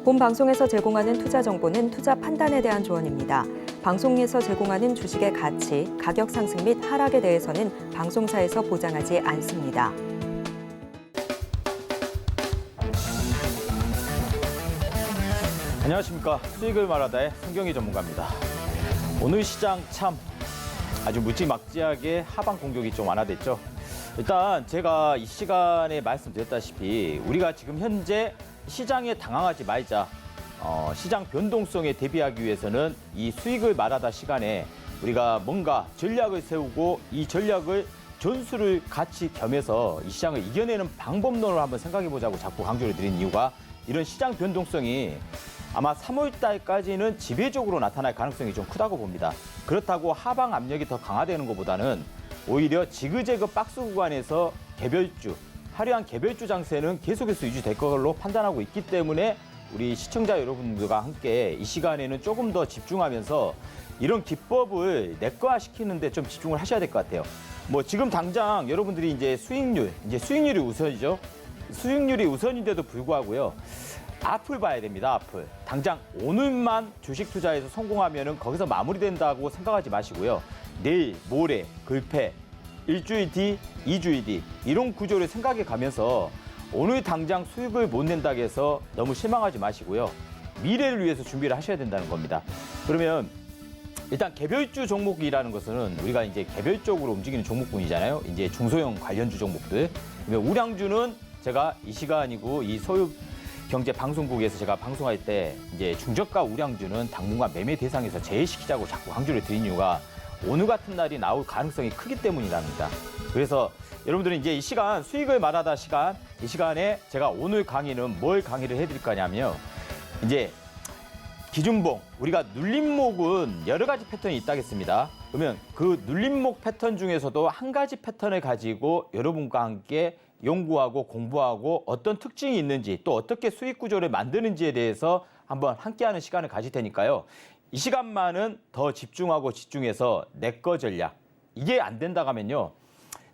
본 방송에서 제공하는 투자 정보는 투자 판단에 대한 조언입니다. 방송에서 제공하는 주식의 가치, 가격 상승 및 하락에 대해서는 방송사에서 보장하지 않습니다. 안녕하십니까. 수익을 말하다의 성경희 전문가입니다. 오늘 시장 참 아주 무지막지하게 하방 공격이 좀 완화됐죠. 일단 제가 이 시간에 말씀드렸다시피 우리가 지금 현재 시장에 당황하지 말자. 시장 변동성에 대비하기 위해서는 이 수익을 말하다 시간에 우리가 뭔가 전략을 세우고 이 전략을 전술을 같이 겸해서 이 시장을 이겨내는 방법론을 한번 생각해보자고 자꾸 강조를 드린 이유가 이런 시장 변동성이 아마 3월 달까지는 지배적으로 나타날 가능성이 좀 크다고 봅니다. 그렇다고 하방 압력이 더 강화되는 것보다는 오히려 지그재그 박스 구간에서 개별주, 화려한 개별주 장세는 계속해서 유지될 걸로 판단하고 있기 때문에 우리 시청자 여러분들과 함께 이 시간에는 조금 더 집중하면서 이런 기법을 내과시키는데 좀 집중을 하셔야 될 것 같아요. 뭐 지금 당장 여러분들이 이제 수익률이 우선이죠. 수익률이 우선인데도 불구하고요. 앞을 봐야 됩니다. 앞을. 당장 오늘만 주식 투자에서 성공하면은 거기서 마무리된다고 생각하지 마시고요. 내일, 모레, 글패, 일주일 뒤, 2주일 뒤 이런 구조를 생각해 가면서 오늘 당장 수익을 못 낸다고 해서 너무 실망하지 마시고요. 미래를 위해서 준비를 하셔야 된다는 겁니다. 그러면 일단 개별주 종목이라는 것은 우리가 이제 개별적으로 움직이는 종목군이잖아요. 이제 중소형 관련주 종목들. 우량주는 제가 이 시간이고 이 소유 경제 방송국에서 제가 방송할 때 이제 중저가 우량주는 당분간 매매 대상에서 제외시키자고 자꾸 강조를 드린 이유가 오늘 같은 날이 나올 가능성이 크기 때문이랍니다. 그래서 여러분들은 이제 이 시간 수익을 말하다 시간 이 시간에 제가 오늘 강의는 뭘 강의를 해드릴 거냐면요. 이제 기준봉 우리가 눌림목은 여러 가지 패턴이 있다겠습니다. 그러면 그 눌림목 패턴 중에서도 한 가지 패턴을 가지고 여러분과 함께 연구하고 공부하고 어떤 특징이 있는지 또 어떻게 수익 구조를 만드는지에 대해서 한번 함께하는 시간을 가질 테니까요. 이 시간만은 더 집중하고 집중해서 내거 전략. 이게 안 된다고 하면요.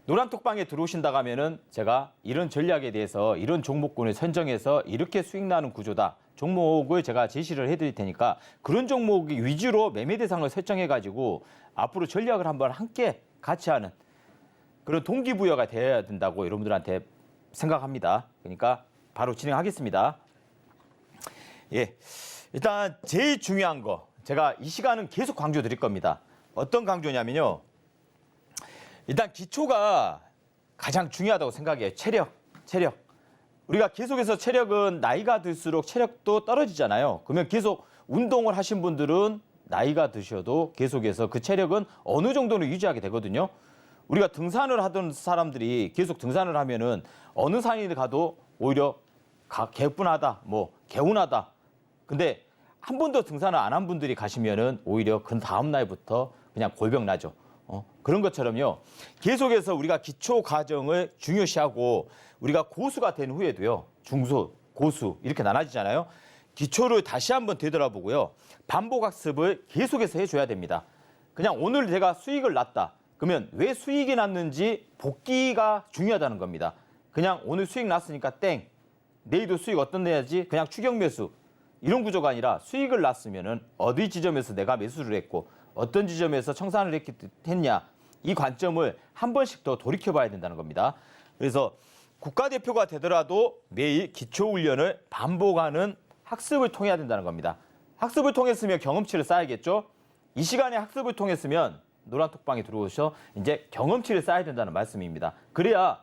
노란톡방에 들어오신다고 하면은 제가 이런 전략에 대해서 이런 종목군을 선정해서 이렇게 수익 나는 구조다. 종목을 제가 제시를 해드릴 테니까 그런 종목 위주로 매매 대상을 설정해가지고 앞으로 전략을 한번 함께 같이 하는 그런 동기부여가 돼야 된다고 여러분들한테 생각합니다. 그러니까 바로 진행하겠습니다. 예, 일단 제일 중요한 거 제가 이 시간은 계속 강조 드릴 겁니다. 어떤 강조냐면요. 일단 기초가 가장 중요하다고 생각해요. 체력. 우리가 계속해서 체력은 나이가 들수록 체력도 떨어지잖아요. 그러면 계속 운동을 하신 분들은 나이가 드셔도 계속해서 그 체력은 어느 정도는 유지하게 되거든요. 우리가 등산을 하던 사람들이 계속 등산을 하면은 어느 산에 가도 오히려 개뿐하다, 개운하다. 근데 한 번도 등산을 안 한 분들이 가시면은 오히려 그 다음 날부터 그냥 골병 나죠. 그런 것처럼요. 계속해서 우리가 기초 과정을 중요시하고 우리가 고수가 된 후에도요. 중소, 고수 이렇게 나눠지잖아요. 기초를 다시 한번 되돌아보고요. 반복 학습을 계속해서 해줘야 됩니다. 그냥 오늘 제가 수익을 났다. 그러면 왜 수익이 났는지 복기가 중요하다는 겁니다. 그냥 오늘 수익 났으니까 땡. 내일도 수익 어떤 내야지 그냥 추격 매수. 이런 구조가 아니라 수익을 났으면은 어디 지점에서 내가 매수를 했고 어떤 지점에서 청산을 했냐. 이 관점을 한 번씩 더 돌이켜봐야 된다는 겁니다. 그래서 국가대표가 되더라도 매일 기초훈련을 반복하는 학습을 통해야 된다는 겁니다. 학습을 통했으면 경험치를 쌓아야겠죠. 이 시간에 학습을 통했으면 노란톡방에 들어오셔 이제 경험치를 쌓아야 된다는 말씀입니다. 그래야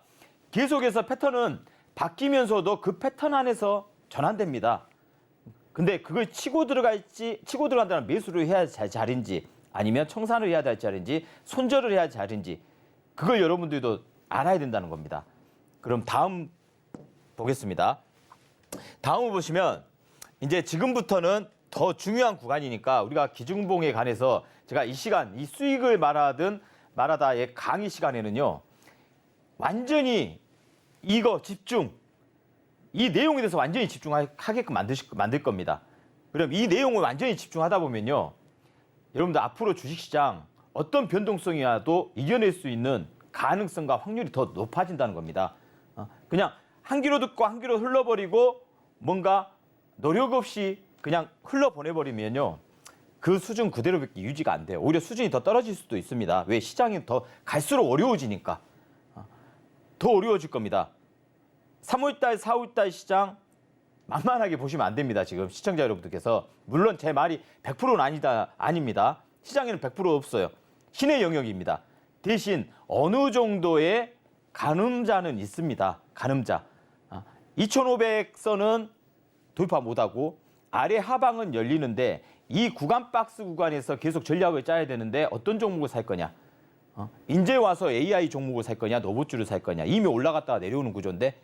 계속해서 패턴은 바뀌면서도 그 패턴 안에서 전환됩니다. 근데 그걸 치고 들어간다는 매수를 해야 할 자리인지 아니면 청산을 해야 될 자리인지 손절을 해야 할 자리인지 그걸 여러분들도 알아야 된다는 겁니다. 그럼 다음 보겠습니다. 다음을 보시면 이제 지금부터는 더 중요한 구간이니까 우리가 기준봉에 관해서 제가 이 시간 이 수익을 말하다의 강의 시간에는요. 완전히 이거 집중 이 내용에 대해서 완전히 집중하게끔 만들 겁니다. 그럼 이 내용을 완전히 집중하다 보면요. 여러분들 앞으로 주식시장 어떤 변동성이라도 이겨낼 수 있는 가능성과 확률이 더 높아진다는 겁니다. 그냥 한 귀로 듣고 한 귀로 흘러버리고 뭔가 노력 없이 그냥 흘러보내버리면요. 그 수준 그대로밖에 유지가 안 돼요. 오히려 수준이 더 떨어질 수도 있습니다. 왜? 시장이 더 갈수록 어려워지니까. 더 어려워질 겁니다. 3월달, 4월달 시장 만만하게 보시면 안 됩니다. 지금 시청자 여러분들께서. 물론 제 말이 100%는 아닙니다. 시장에는 100% 없어요. 신의 영역입니다. 대신 어느 정도의 가늠자는 있습니다. 가늠자. 2,500선은 돌파 못하고 아래 하방은 열리는데 이 구간 박스 구간에서 계속 전략을 짜야 되는데 어떤 종목을 살 거냐. 이제 와서 AI 종목을 살 거냐, 노브주를 살 거냐. 이미 올라갔다가 내려오는 구조인데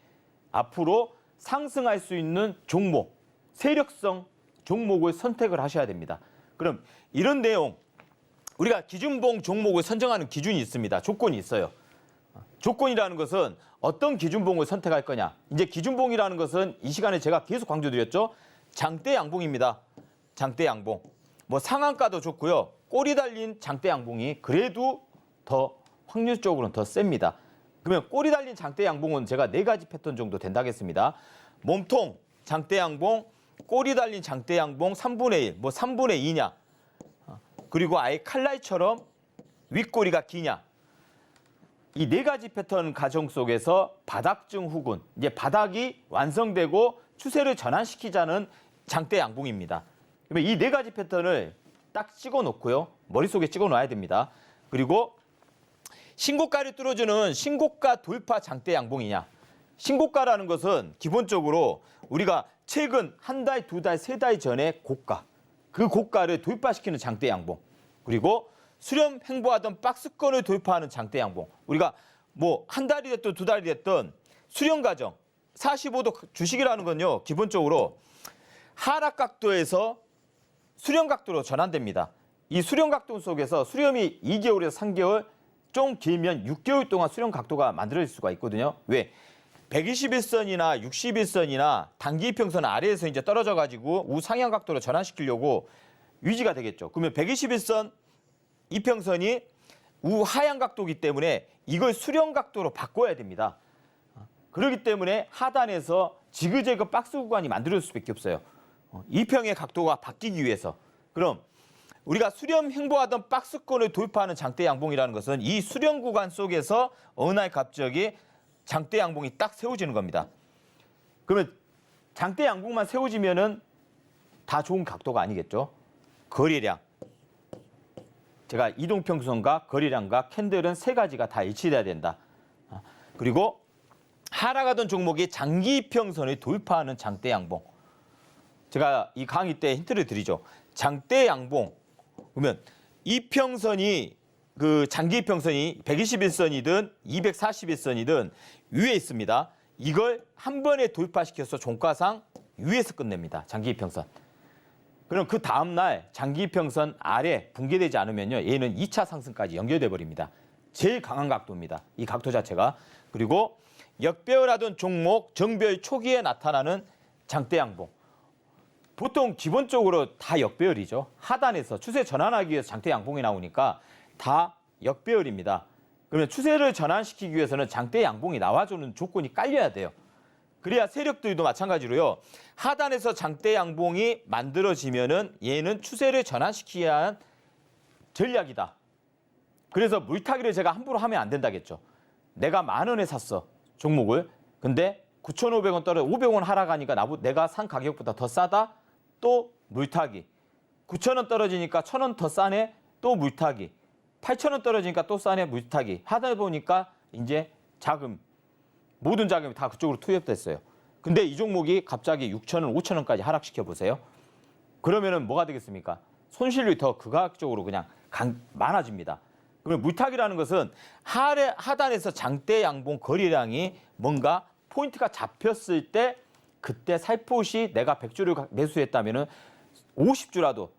앞으로 상승할 수 있는 종목, 세력성 종목을 선택을 하셔야 됩니다. 그럼 이런 내용, 우리가 기준봉 종목을 선정하는 기준이 있습니다. 조건이 있어요. 조건이라는 것은 어떤 기준봉을 선택할 거냐. 이제 기준봉이라는 것은 이 시간에 제가 계속 강조드렸죠. 장대 양봉입니다. 장대 양봉. 뭐 상한가도 좋고요. 꼬리 달린 장대 양봉이 그래도 더 확률적으로는 더 셉니다. 그러면 꼬리 달린 장대 양봉은 제가 4가지 패턴 정도 된다겠습니다. 몸통 장대 양봉, 꼬리 달린 장대 양봉 3분의 1, 뭐 3분의 2냐. 그리고 아예 칼날처럼 윗꼬리가 기냐. 이 4가지 패턴 과정 속에서 바닥증 후군, 이제 바닥이 완성되고 추세를 전환시키자는 장대 양봉입니다. 그러면 이 4가지 패턴을 딱 찍어 놓고요. 머릿속에 찍어 놔야 됩니다. 그리고 신고가를 뚫어주는 신고가 돌파 장대 양봉이냐. 신고가라는 것은 기본적으로 우리가 최근 한 달, 2달, 3달 전에 고가, 그 고가를 돌파시키는 장대 양봉. 그리고 수렴 횡보하던 박스권을 돌파하는 장대 양봉. 우리가 뭐 한 달이 됐든 2달이 됐든 수렴 과정, 45도 주식이라는 건요. 기본적으로 하락 각도에서 수렴 각도로 전환됩니다. 이 수렴 각도 속에서 수렴이 2개월에서 3개월, 좀 길면 6개월 동안 수렴 각도가 만들어질 수가 있거든요. 왜? 121선이나 61선이나 단기 이평선 아래에서 이제 떨어져가지고 우상향 각도로 전환시키려고 유지가 되겠죠. 그러면 121선 이평선이 우하향 각도이기 때문에 이걸 수렴 각도로 바꿔야 됩니다. 그렇기 때문에 하단에서 지그재그 박스 구간이 만들어질 수밖에 없어요. 이평의 각도가 바뀌기 위해서. 그럼 우리가 수렴 횡보하던 박스권을 돌파하는 장대 양봉이라는 것은 이 수렴 구간 속에서 어느 날 갑자기 장대 양봉이 딱 세워지는 겁니다. 그러면 장대 양봉만 세워지면은 다 좋은 각도가 아니겠죠. 거래량. 제가 이동평선과 거래량과 캔들은 3가지가 다 일치돼야 된다. 그리고 하락하던 종목이 장기 이평선을 돌파하는 장대 양봉. 제가 이 강의 때 힌트를 드리죠. 장대 양봉. 그러면 이평선이 그 장기 이평선이 121선이든 241선이든 위에 있습니다. 이걸 한 번에 돌파시켜서 종가상 위에서 끝냅니다. 장기 이평선. 그럼 그 다음 날 장기 이평선 아래 붕괴되지 않으면요. 얘는 2차 상승까지 연결돼 버립니다. 제일 강한 각도입니다. 이 각도 자체가. 그리고 역배열하던 종목 정배열 초기에 나타나는 장대 양봉. 보통 기본적으로 다 역배열이죠. 하단에서 추세 전환하기 위해서 장대 양봉이 나오니까 다 역배열입니다. 그러면 추세를 전환시키기 위해서는 장대 양봉이 나와주는 조건이 깔려야 돼요. 그래야 세력들도 마찬가지로요. 하단에서 장대 양봉이 만들어지면은 얘는 추세를 전환시키기 위한 전략이다. 그래서 물타기를 제가 함부로 하면 안 된다겠죠. 내가 10,000원에 샀어. 종목을. 근데 9,500원 떨어져 500원 하락하니까 내가 산 가격보다 더 싸다? 또 물타기. 9,000원 떨어지니까 1,000원 더 싸네? 또 물타기. 8,000원 떨어지니까 또 싸네? 물타기. 하다 보니까 이제 자금, 모든 자금이 다 그쪽으로 투입됐어요. 근데 이 종목이 갑자기 6,000원, 5,000원까지 하락시켜 보세요. 그러면은 뭐가 되겠습니까? 손실이 더 극악적으로 그냥 많아집니다. 그러면 물타기라는 것은 하단에서 장대 양봉 거래량이 뭔가 포인트가 잡혔을 때 그때 살포시 내가 100주를 매수했다면은 50주라도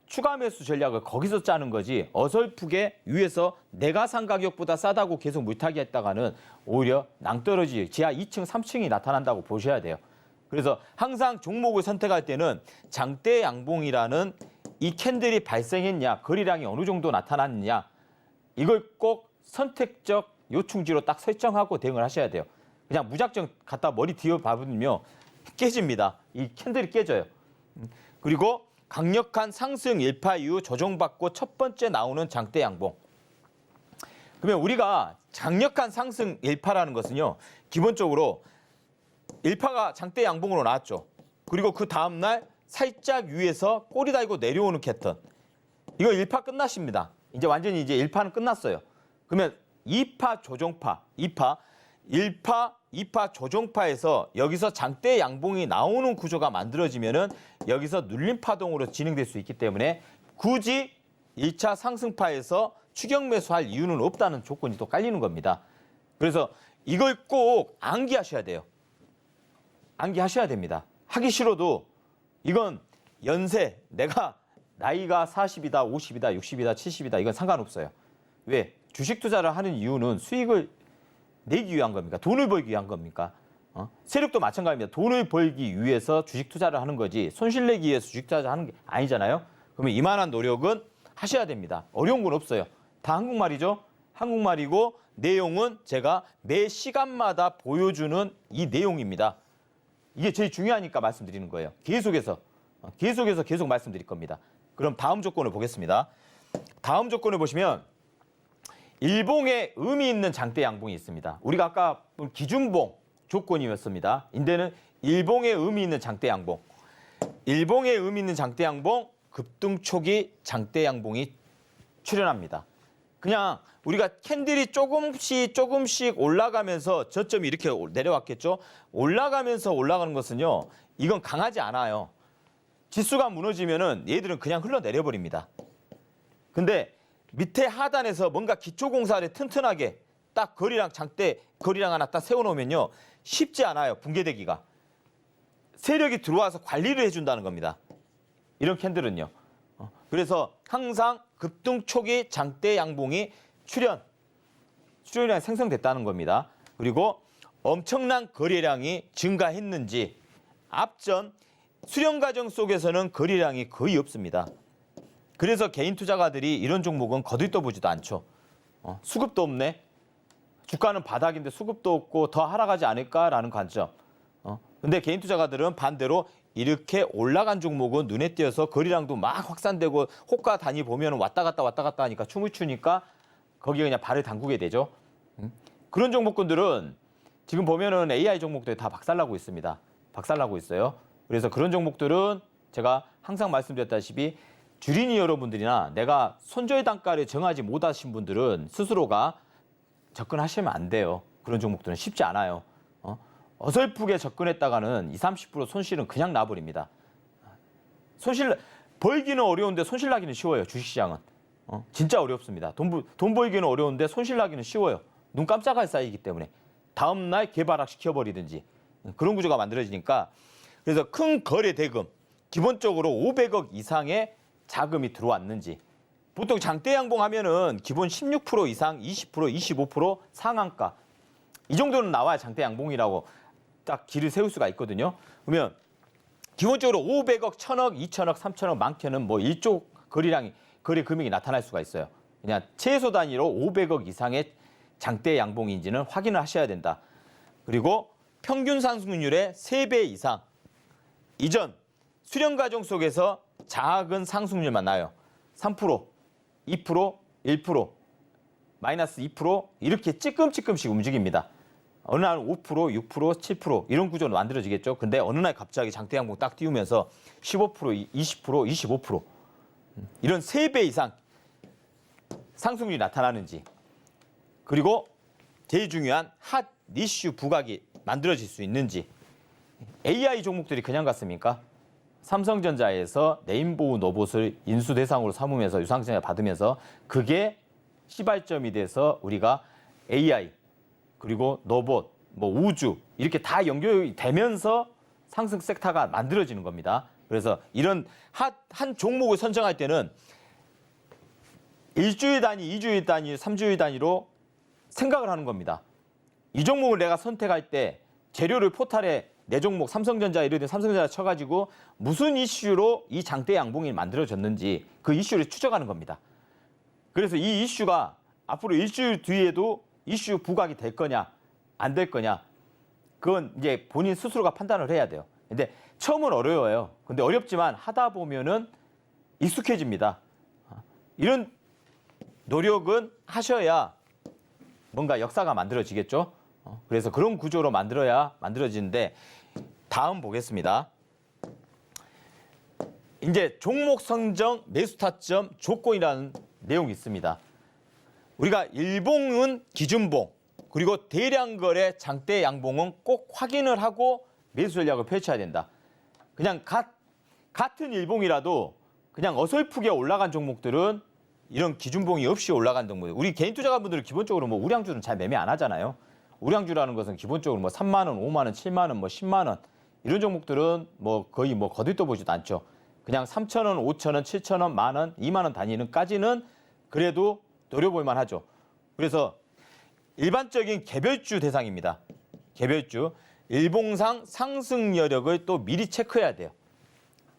추가 매수 전략을 거기서 짜는 거지 어설프게 위에서 내가 산 가격보다 싸다고 계속 물타기 했다가는 오히려 낭떠러지 지하 2층, 3층이 나타난다고 보셔야 돼요. 그래서 항상 종목을 선택할 때는 장대 양봉이라는 이 캔들이 발생했냐, 거래량이 어느 정도 나타났느냐, 이걸 꼭 선택적 요충지로 딱 설정하고 대응을 하셔야 돼요. 그냥 무작정 갖다 머리 뒤어 밟으면 깨집니다. 이 캔들이 깨져요. 그리고 강력한 상승 일파 이후 조정받고 첫 번째 나오는 장대 양봉. 그러면 우리가 강력한 상승 일파라는 것은요, 기본적으로 일파가 장대 양봉으로 나왔죠. 그리고 그 다음날 살짝 위에서 꼬리 달고 내려오는 패턴. 이거 1파 끝났습니다. 이제 완전히 이제 1파는 끝났어요. 그러면 2파 조정파, 1파, 2파 조정파에서 여기서 장대 양봉이 나오는 구조가 만들어지면은 여기서 눌림 파동으로 진행될 수 있기 때문에 굳이 1차 상승파에서 추격 매수할 이유는 없다는 조건이 또 깔리는 겁니다. 그래서 이걸 꼭 암기하셔야 돼요. 암기하셔야 됩니다. 하기 싫어도 이건 연세, 내가 나이가 40이다, 50이다, 60이다, 70이다 이건 상관없어요. 왜? 주식 투자를 하는 이유는 수익을 내기 위한 겁니까? 돈을 벌기 위한 겁니까? 세력도 마찬가지입니다. 돈을 벌기 위해서 주식 투자를 하는 거지 손실 내기 위해서 주식 투자를 하는 게 아니잖아요. 그러면 이만한 노력은 하셔야 됩니다. 어려운 건 없어요. 다 한국말이죠. 한국말이고 내용은 제가 매 시간마다 보여주는 이 내용입니다. 이게 제일 중요하니까 말씀드리는 거예요. 계속해서 계속 말씀드릴 겁니다. 그럼 다음 조건을 보겠습니다. 다음 조건을 보시면 일봉에 의미 있는 장대 양봉이 있습니다. 우리가 아까 본 기준봉 조건이었습니다. 인데는 일봉에 의미 있는 장대 양봉. 일봉에 의미 있는 장대 양봉, 급등 초기 장대 양봉이 출현합니다. 그냥 우리가 캔들이 조금씩 올라가면서 저점이 이렇게 내려왔겠죠. 올라가면서 올라가는 것은요, 이건 강하지 않아요. 지수가 무너지면은 얘들은 그냥 흘러내려 버립니다. 근데 밑에 하단에서 뭔가 기초공사를 튼튼하게 딱 거리랑 장대 거리랑 하나 딱 세워놓으면요, 쉽지 않아요. 붕괴되기가. 세력이 들어와서 관리를 해준다는 겁니다. 이런 캔들은요. 그래서 항상 급등 초기 장대 양봉이 출현량이 생성됐다는 겁니다. 그리고 엄청난 거래량이 증가했는지 앞전 수렴 과정 속에서는 거래량이 거의 없습니다. 그래서 개인 투자가들이 이런 종목은 거들떠보지도 않죠. 수급도 없네. 주가는 바닥인데 수급도 없고 더 하락하지 않을까라는 관점. 근데 개인 투자가들은 반대로 이렇게 올라간 종목은 눈에 띄어서 거래량도 막 확산되고 호가 단위 보면 왔다 갔다 하니까 춤을 추니까 거기에 그냥 발을 담그게 되죠. 그런 종목군들은 지금 보면은 AI 종목들이 다 박살나고 있습니다. 박살나고 있어요. 그래서 그런 종목들은 제가 항상 말씀드렸다시피 주린이 여러분들이나 내가 손절 단가를 정하지 못하신 분들은 스스로가 접근하시면 안 돼요. 그런 종목들은 쉽지 않아요. 어설프게 접근했다가는 20, 30% 손실은 그냥 나버립니다. 손실 벌기는 어려운데 손실 나기는 쉬워요. 주식시장은. 진짜 어렵습니다. 돈 벌기는 어려운데 손실 나기는 쉬워요. 눈 깜짝할 사이이기 때문에. 다음날 개발학 시켜버리든지 그런 구조가 만들어지니까, 그래서 큰 거래 대금, 기본적으로 500억 이상의 자금이 들어왔는지, 보통 장대 양봉 하면은 기본 16% 이상, 20%, 25% 상한가, 이 정도는 나와야 장대 양봉이라고 딱 길을 세울 수가 있거든요. 그러면 기본적으로 500억, 1000억, 2000억, 3000억, 많게는 뭐 1조 거래 금액이 나타날 수가 있어요. 그냥 최소 단위로 500억 이상의 장대 양봉인지는 확인을 하셔야 된다. 그리고 평균 상승률의 3배 이상, 이전 수렴 과정 속에서 작은 상승률만 나요. 3%, 2%, 1%, 마이너스 2% 이렇게 찌끔찌끔씩 움직입니다. 어느 날 5%, 6%, 7% 이런 구조로 만들어지겠죠. 근데 어느 날 갑자기 장대 양봉 딱 띄우면서 15%, 20%, 25% 이런 3배 이상 상승률이 나타나는지, 그리고 제일 중요한 핫 이슈 부각이 만들어질 수 있는지. AI 종목들이 그냥 갔습니까? 삼성전자에서 레인보우 로봇을 인수 대상으로 삼으면서 유상증을 받으면서 그게 시발점이 돼서 우리가 AI 그리고 로봇, 뭐 우주 이렇게 다 연결이 되면서 상승 섹터가 만들어지는 겁니다. 그래서 이런 한 종목을 선정할 때는 일주일 단위, 2주일 단위, 3주일 단위로 생각을 하는 겁니다. 이 종목을 내가 선택할 때 재료를 포탈에 내 종목 삼성전자 이런 데 삼성전자 쳐가지고 무슨 이슈로 이 장대 양봉이 만들어졌는지 그 이슈를 추적하는 겁니다. 그래서 이 이슈가 앞으로 일주일 뒤에도 이슈 부각이 될 거냐 안 될 거냐 그건 이제 본인 스스로가 판단을 해야 돼요. 근데 처음은 어려워요. 근데 어렵지만 하다 보면은 익숙해집니다. 이런 노력은 하셔야 뭔가 역사가 만들어지겠죠. 그래서 그런 구조로 만들어야 만들어지는데 다음 보겠습니다. 이제 종목 선정, 매수 타점, 조건이라는 내용이 있습니다. 우리가 일봉은 기준봉, 그리고 대량 거래 장대 양봉은 꼭 확인을 하고 매수 전략을 펼쳐야 된다. 그냥 같은 일봉이라도 그냥 어설프게 올라간 종목들은 이런 기준봉이 없이 올라간 종목. 우리 개인 투자가분들은 기본적으로 뭐 우량주는 잘 매매 안 하잖아요. 우량주라는 것은 기본적으로 뭐 3만 원, 5만 원, 7만 원, 뭐 10만 원 이런 종목들은 뭐 거의 뭐 거들떠 보지도 않죠. 그냥 3천 원, 5천 원, 7천 원, 만 원, 2만 원 단위는까지는 그래도 노려볼 만하죠. 그래서 일반적인 개별주 대상입니다. 개별주 일봉상 상승 여력을 또 미리 체크해야 돼요.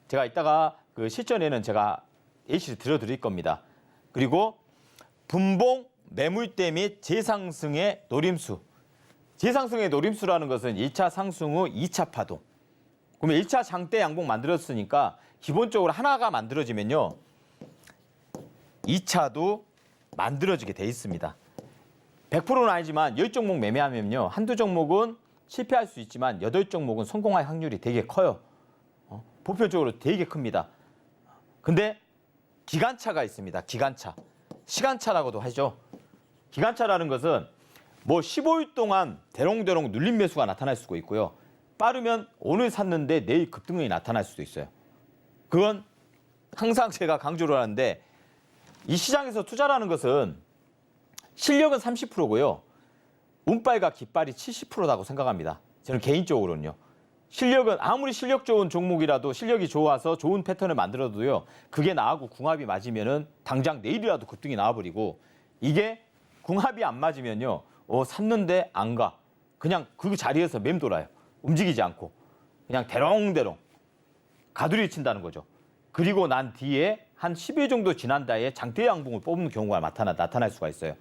제가 이따가 그 실전에는 제가 예시를 들어드릴 겁니다. 그리고 분봉, 매물대 및 재상승의 노림수. 재상승의 노림수라는 것은 1차 상승 후 2차 파동. 그러면 1차 장대 양봉 만들었으니까 기본적으로 하나가 만들어지면요. 2차도 만들어지게 돼 있습니다. 100%는 아니지만 10종목 매매하면요. 한두 종목은 실패할 수 있지만 8종목은 성공할 확률이 되게 커요. 보편적으로 되게 큽니다. 근데 기간차가 있습니다. 기간차. 시간차라고도 하죠. 기간차라는 것은 뭐 15일 동안 대롱대롱 눌림 매수가 나타날 수도 있고요. 빠르면 오늘 샀는데 내일 급등이 나타날 수도 있어요. 그건 항상 제가 강조를 하는데 이 시장에서 투자라는 것은 실력은 30%고요. 운빨과 깃발이 70%라고 생각합니다. 저는 개인적으로는요. 실력은 아무리 실력 좋은 종목이라도 실력이 좋아서 좋은 패턴을 만들어도요. 그게 나하고 궁합이 맞으면은 당장 내일이라도 급등이 나와버리고 이게 궁합이 안 맞으면요. 샀는데 안 가. 그냥 그 자리에서 맴돌아요. 움직이지 않고. 그냥 대롱대롱 가두리 친다는 거죠. 그리고 난 뒤에 한 10일 정도 지난 다에 장대 양봉을 뽑는 경우가 나타날 수가 있어요.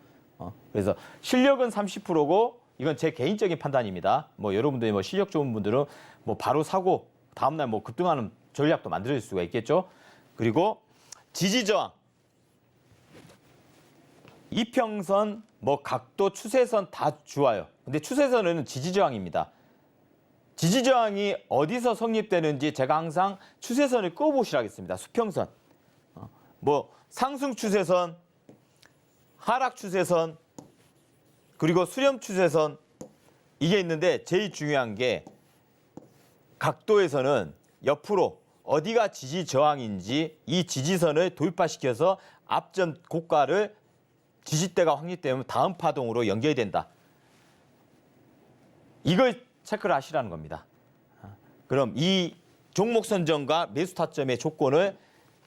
그래서 실력은 30%고 이건 제 개인적인 판단입니다. 뭐 여러분들이 뭐 실력 좋은 분들은 뭐 바로 사고 다음날 뭐 급등하는 전략도 만들 수가 있겠죠. 그리고 지지저항, 이평선, 뭐 각도, 추세선 다 좋아요. 근데 추세선은 지지저항입니다. 지지저항이 어디서 성립되는지 제가 항상 추세선을 끄어보시라 하겠습니다. 수평선, 뭐 상승 추세선, 하락 추세선, 그리고 수렴 추세선 이게 있는데 제일 중요한 게 각도에서는 옆으로 어디가 지지 저항인지 이 지지선을 돌파시켜서 앞전 고가를 지지대가 확립되면 다음 파동으로 연결이 된다. 이걸 체크를 하시라는 겁니다. 그럼 이 종목 선정과 매수 타점의 조건을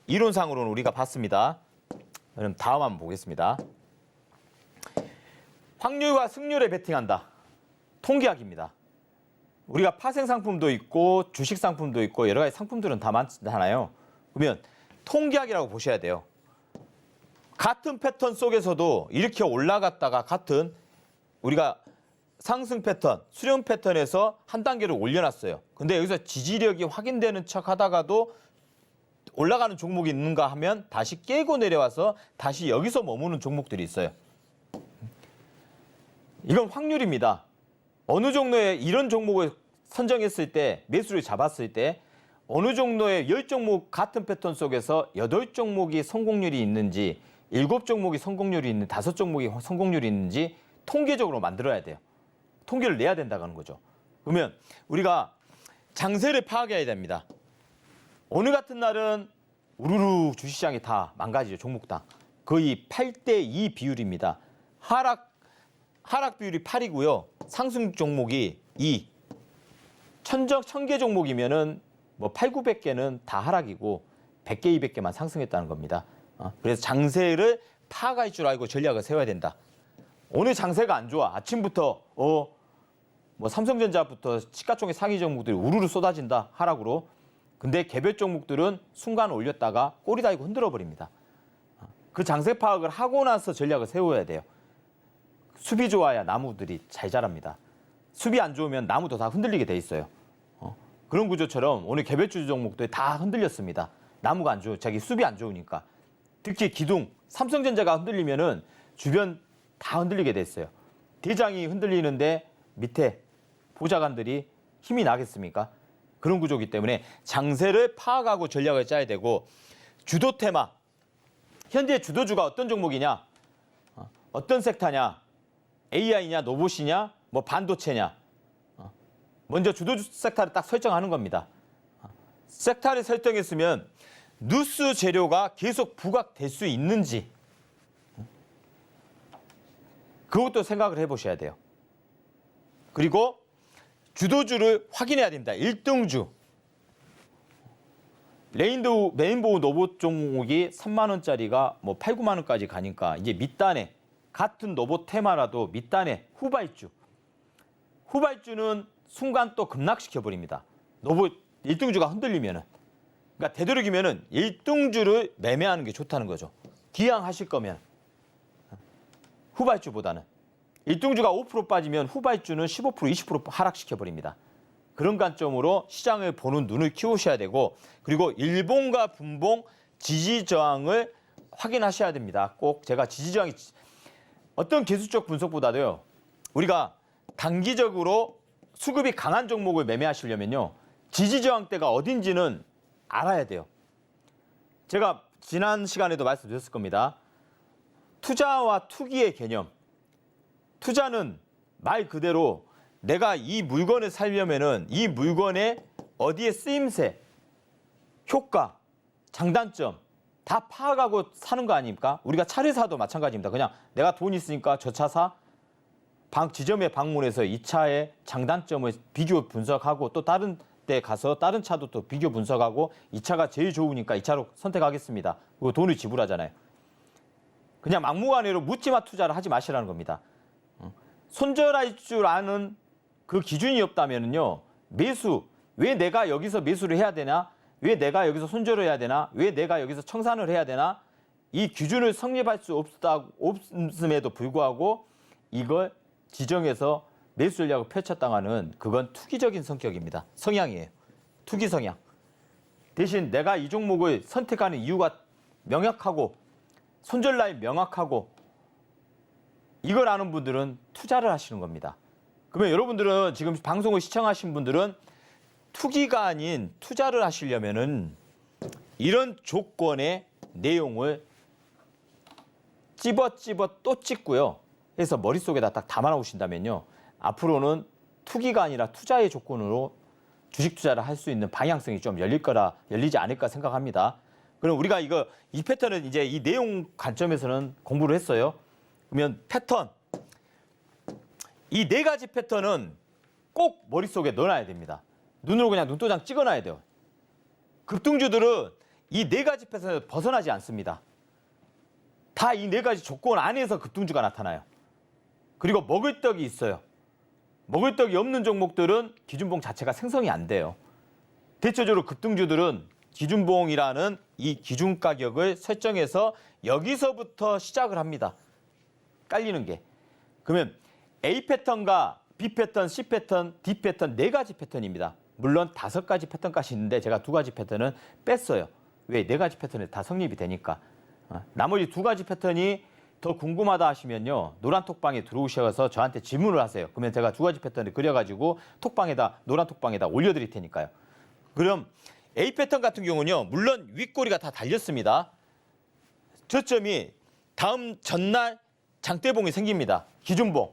이론상으로는 우리가 봤습니다. 그럼 다음 한번 보겠습니다. 확률과 승률에 베팅한다. 통계학입니다. 우리가 파생 상품도 있고 주식 상품도 있고 여러 가지 상품들은 다 많잖아요. 그러면 통계학이라고 보셔야 돼요. 같은 패턴 속에서도 이렇게 올라갔다가 같은 우리가 상승 패턴, 수렴 패턴에서 한 단계를 올려놨어요. 근데 여기서 지지력이 확인되는 척 하다가도 올라가는 종목이 있는가 하면 다시 깨고 내려와서 다시 여기서 머무는 종목들이 있어요. 이건 확률입니다. 어느 정도의 이런 종목을 선정했을 때, 매수를 잡았을 때 어느 정도의 10종목 같은 패턴 속에서 8종목이 성공률이 있는지 7종목이 성공률이 있는 5종목이 성공률이 있는지 통계적으로 만들어야 돼요. 통계를 내야 된다는 거죠. 그러면 우리가 장세를 파악해야 됩니다. 오늘 같은 날은 우르르 주식시장이 다 망가지죠. 종목당. 거의 8대2 비율입니다. 하락 비율이 8이고요. 상승 종목이 2. 1000개 종목이면은 뭐 8, 900개는 다 하락이고 100개, 200개만 상승했다는 겁니다. 그래서 장세를 파악할 줄 알고 전략을 세워야 된다. 오늘 장세가 안 좋아. 아침부터 뭐 삼성전자부터 시가총액 상위 종목들이 우르르 쏟아진다 하락으로. 근데 개별 종목들은 순간 올렸다가 꼬리 달고 흔들어 버립니다. 그 장세 파악을 하고 나서 전략을 세워야 돼요. 수비 좋아야 나무들이 잘 자랍니다. 수비 안 좋으면 나무도 다 흔들리게 돼 있어요. 그런 구조처럼 오늘 개별주 종목들이 다 흔들렸습니다. 나무가 안 좋고 자기 수비 안 좋으니까. 특히 기둥, 삼성전자가 흔들리면은 주변 다 흔들리게 됐어요. 대장이 흔들리는데 밑에 보좌관들이 힘이 나겠습니까? 그런 구조이기 때문에 장세를 파악하고 전략을 짜야 되고 주도 테마, 현재 주도주가 어떤 종목이냐, 어떤 섹터냐, AI냐, 로봇이냐, 뭐 반도체냐. 먼저 주도주 섹터를 딱 설정하는 겁니다. 섹터를 설정했으면 누수 재료가 계속 부각될 수 있는지 그것도 생각을 해보셔야 돼요. 그리고 주도주를 확인해야 됩니다. 1등주. 레인보우 로봇 종목이 3만 원짜리가 뭐 8, 9만 원까지 가니까 이제 밑단에 같은 로봇 테마라도 밑단에 후발주. 후발주는 순간 또 급락시켜 버립니다. 로봇 1등주가 흔들리면은. 그러니까 되도록이면은 1등주를 매매하는 게 좋다는 거죠. 기왕하실 거면. 후발주보다는. 1등주가 5% 빠지면 후발주는 15%, 20% 하락시켜 버립니다. 그런 관점으로 시장을 보는 눈을 키우셔야 되고 그리고 일봉과 분봉 지지 저항을 확인하셔야 됩니다. 꼭 제가 지지 저항이 어떤 기술적 분석보다도요. 우리가 단기적으로 수급이 강한 종목을 매매하시려면요. 지지 저항대가 어딘지는 알아야 돼요. 제가 지난 시간에도 말씀드렸을 겁니다. 투자와 투기의 개념. 투자는 말 그대로 내가 이 물건을 살려면은 이 물건의 어디에 쓰임새, 효과, 장단점 다 파악하고 사는 거 아닙니까? 우리가 차를 사도 마찬가지입니다. 그냥 내가 돈 있으니까 저 차 사. 지점에 방문해서 이 차의 장단점을 비교 분석하고 또 다른 데 가서 다른 차도 또 비교 분석하고 이 차가 제일 좋으니까 이 차로 선택하겠습니다. 그리고 돈을 지불하잖아요. 그냥 막무가내로 묻지마 투자를 하지 마시라는 겁니다. 손절할 줄 아는 그 기준이 없다면요. 매수, 왜 내가 여기서 매수를 해야 되나? 왜 내가 여기서 손절을 해야 되나? 왜 내가 여기서 청산을 해야 되나? 이 기준을 성립할 수 없음에도 불구하고 이걸 지정해서 매수 전략을 펼쳤다가는 그건 투기적인 성격입니다. 성향이에요. 투기 성향. 대신 내가 이 종목을 선택하는 이유가 명확하고 손절 라인 명확하고 이걸 아는 분들은 투자를 하시는 겁니다. 그러면 여러분들은 지금 방송을 시청하신 분들은 투기가 아닌 투자를 하시려면은 이런 조건의 내용을 찝어 또 찍고요. 해서 머릿속에다 딱 담아 놓으신다면요. 앞으로는 투기가 아니라 투자의 조건으로 주식 투자를 할 수 있는 방향성이 좀 열리지 않을까 생각합니다. 그럼 우리가 이 패턴은 이제 이 내용 관점에서는 공부를 했어요. 그러면 패턴. 이 네 가지 패턴은 꼭 머릿속에 넣어놔야 됩니다. 눈으로 그냥 눈도장 찍어놔야 돼요. 급등주들은 이 네 가지 패턴에서 벗어나지 않습니다. 다 이 네 가지 조건 안에서 급등주가 나타나요. 그리고 먹을 떡이 있어요. 먹을 떡이 없는 종목들은 기준봉 자체가 생성이 안 돼요. 대체적으로 급등주들은 기준봉이라는 이 기준 가격을 설정해서 여기서부터 시작을 합니다. 깔리는 게. 그러면 A 패턴과 B 패턴, C 패턴, D 패턴 네 가지 패턴입니다. 물론 5가지 패턴까지 있는데 제가 2가지 패턴은 뺐어요. 왜? 4가지 패턴에 다 성립이 되니까. 나머지 2가지 패턴이 더 궁금하다 하시면요. 노란 톡방에 들어오셔서 저한테 질문을 하세요. 그러면 제가 2가지 패턴을 그려가지고 노란 톡방에다 올려드릴 테니까요. 그럼 A 패턴 같은 경우는요. 물론 윗꼬리가 다 달렸습니다. 저점이 다음 전날 장대봉이 생깁니다. 기준봉.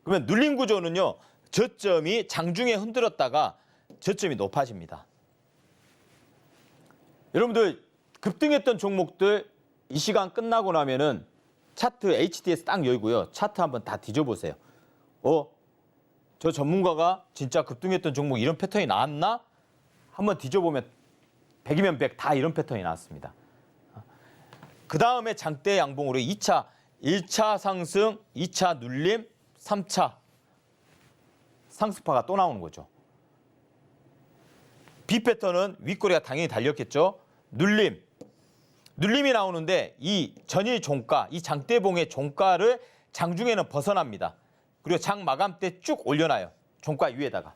그러면 눌림 구조는요. 저점이 장중에 흔들었다가 저점이 높아집니다. 여러분들 급등했던 종목들 이 시간 끝나고 나면은 차트 HDS 딱 열고요. 차트 한번 다 뒤져보세요. 저 전문가가 진짜 급등했던 종목 이런 패턴이 나왔나? 한번 뒤져보면 100이면 100 다 이런 패턴이 나왔습니다. 그 다음에 장대 양봉으로 1차 상승, 2차 눌림, 3차 상승파가 또 나오는 거죠. B 패턴은 윗꼬리가 당연히 달렸겠죠. 눌림이 나오는데 이 전일 종가, 이 장대봉의 종가를 장중에는 벗어납니다. 그리고 장 마감 때 쭉 올려놔요. 종가 위에다가.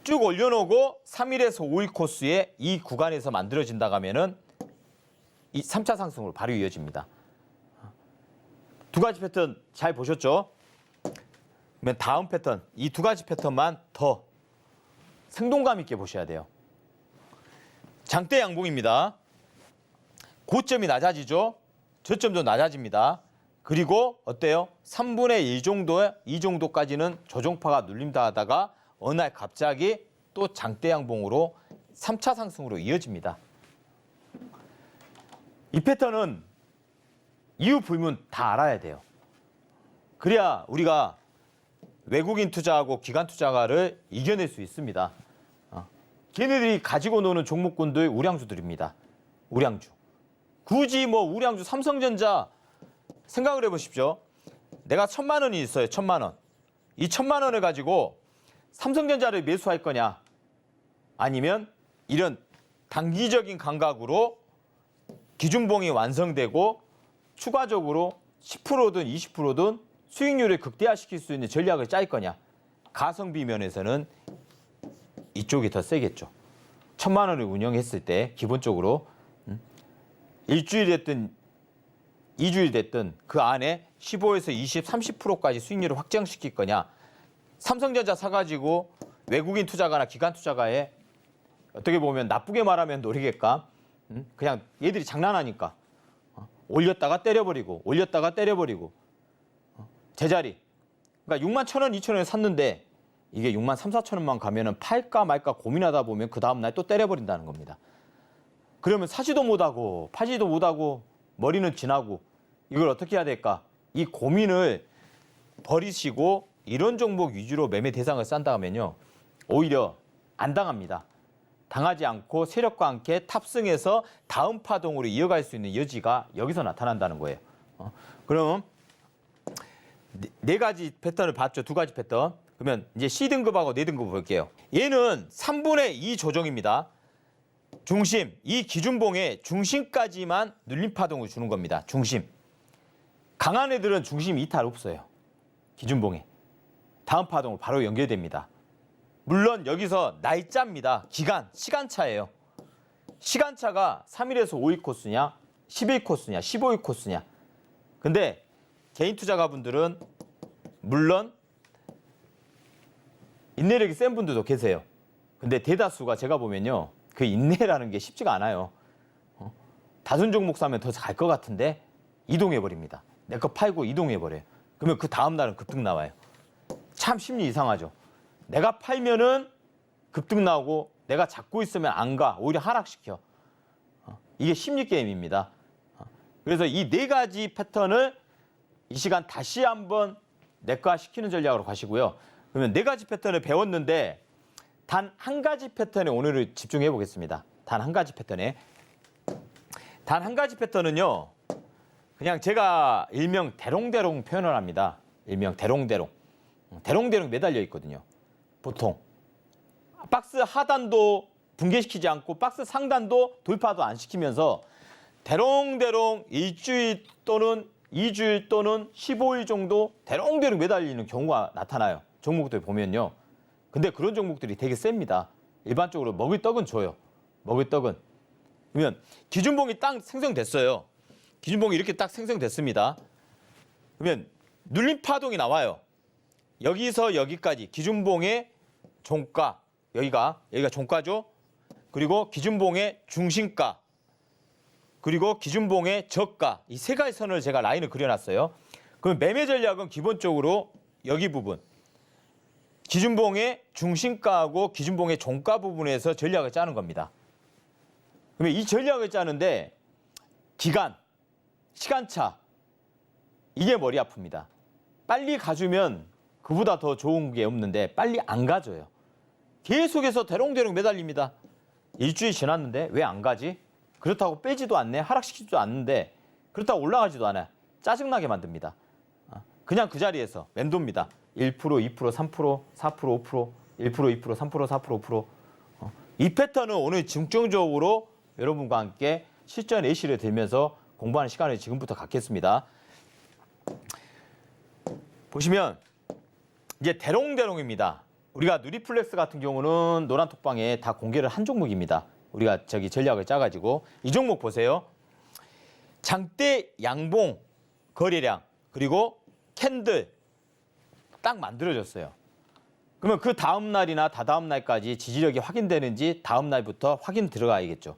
쭉 올려놓고 3일에서 5일 코스에 이 구간에서 만들어진다고 하면은 이 3차 상승으로 바로 이어집니다. 두 가지 패턴 잘 보셨죠? 그러면 다음 패턴, 이 두 가지 패턴만 더 생동감 있게 보셔야 돼요. 장대 양봉입니다. 고점이 낮아지죠. 저점도 낮아집니다. 그리고 어때요? 3분의 1 정도까지는 조정파가 눌림다 하다가 어느 날 갑자기 또 장대 양봉으로 3차 상승으로 이어집니다. 이 패턴은 이유 불문 다 알아야 돼요. 그래야 우리가 외국인 투자하고 기관 투자가를 이겨낼 수 있습니다. 걔네들이 가지고 노는 종목군들 우량주들입니다. 우량주. 굳이 뭐 우량주 삼성전자 생각을 해보십시오. 내가 1,000만 원이 있어요. 1,000만 원. 이 1,000만 원을 가지고 삼성전자를 매수할 거냐? 아니면 이런 단기적인 감각으로 기준봉이 완성되고 추가적으로 10%든 20%든 수익률을 극대화시킬 수 있는 전략을 짤 거냐? 가성비 면에서는 이쪽이 더 세겠죠. 1,000만 원을 운영했을 때 기본적으로 일주일 됐든 2주일 됐든 그 안에 15에서 20, 30%까지 수익률을 확정시킬 거냐. 삼성전자 사가지고 외국인 투자가나 기관 투자가에 어떻게 보면 나쁘게 말하면 노리겠까. 그냥 얘들이 장난하니까 올렸다가 때려버리고 올렸다가 때려버리고 제자리. 그러니까 6만 1,000원, 2,000원에 샀는데 이게 6만 3, 4천 원만 가면은 팔까 말까 고민하다 보면 그 다음날 또 때려버린다는 겁니다. 그러면 사지도 못하고 파지도 못하고 머리는 지나고 이걸 어떻게 해야 될까? 이 고민을 버리시고 이런 종목 위주로 매매 대상을 싼다 하면요. 오히려 안 당합니다. 당하지 않고 세력과 함께 탑승해서 다음 파동으로 이어갈 수 있는 여지가 여기서 나타난다는 거예요. 그럼 네 가지 패턴을 봤죠. 두 가지 패턴. 그러면 이제 C등급하고 D등급 볼게요. 얘는 3분의 2 조정입니다. 중심, 이 기준봉의 중심까지만 눌림 파동을 주는 겁니다. 중심. 강한 애들은 중심 이탈 없어요. 기준봉에. 다음 파동으로 바로 연결됩니다. 물론 여기서 날짜입니다. 기간, 시간차예요. 시간차가 3일에서 5일 코스냐, 10일 코스냐, 15일 코스냐. 근데 개인 투자가분들은 물론 인내력이 센 분들도 계세요. 근데 대다수가 제가 보면요. 그 인내라는 게 쉽지가 않아요. 다른 종목 사면 더 갈 것 같은데 이동해버립니다. 내 거 팔고 이동해버려요. 그러면 그 다음 날은 급등 나와요. 참 심리 이상하죠. 내가 팔면은 급등 나오고 내가 잡고 있으면 안 가. 오히려 하락시켜. 이게 심리 게임입니다. 그래서 이 네 가지 패턴을 이 시간 다시 한번 내과시키는 전략으로 가시고요. 그러면 네 가지 패턴을 배웠는데 단 한 가지 패턴에 오늘을 집중해 보겠습니다. 단 한 가지 패턴에. 단 한 가지 패턴은요. 그냥 제가 일명 대롱대롱 표현을 합니다. 일명 대롱대롱. 대롱대롱 매달려 있거든요. 보통. 박스 하단도 붕괴시키지 않고 박스 상단도 돌파도 안 시키면서 대롱대롱 일주일 또는 2주일 또는 15일 정도 대롱대롱 매달리는 경우가 나타나요. 종목들 보면요. 근데 그런 종목들이 되게 셉니다. 일반적으로 먹을 떡은 줘요. 먹을 떡은. 그러면 기준봉이 딱 생성됐어요. 기준봉이 이렇게 딱 생성됐습니다. 그러면 눌림 파동이 나와요. 여기서 여기까지 기준봉의 종가, 여기가 종가죠. 그리고 기준봉의 중심가, 그리고 기준봉의 저가, 이 세 가지 선을 제가 라인을 그려놨어요. 그럼 매매 전략은 기본적으로 여기 부분, 기준봉의 중심가하고 기준봉의 종가 부분에서 전략을 짜는 겁니다. 그러면 이 전략을 짜는데 기간, 시간차, 이게 머리 아픕니다. 빨리 가주면 그보다 더 좋은 게 없는데 빨리 안 가져요. 계속해서 대롱대롱 매달립니다. 일주일 지났는데 왜 안 가지? 그렇다고 빼지도 않네. 하락시키지도 않는데 그렇다고 올라가지도 않아요. 짜증나게 만듭니다. 그냥 그 자리에서 맴돕니다. 1%, 2%, 3%, 4%, 5%, 1%, 2%, 3%, 4%, 5%. 이 패턴은 오늘 중점적으로 여러분과 함께 실전 예시를 들면서 공부하는 시간을 지금부터 갖겠습니다. 보시면 이제 대롱대롱입니다. 우리가 누리플렉스 같은 경우는 노란톡방에 다 공개를 한 종목입니다. 우리가 전략을 짜가지고 이 종목 보세요. 장대 양봉 거래량 그리고 캔들 딱 만들어졌어요. 그러면 그 다음 날이나 다다음 날까지 지지력이 확인되는지 다음 날부터 확인 들어가야겠죠.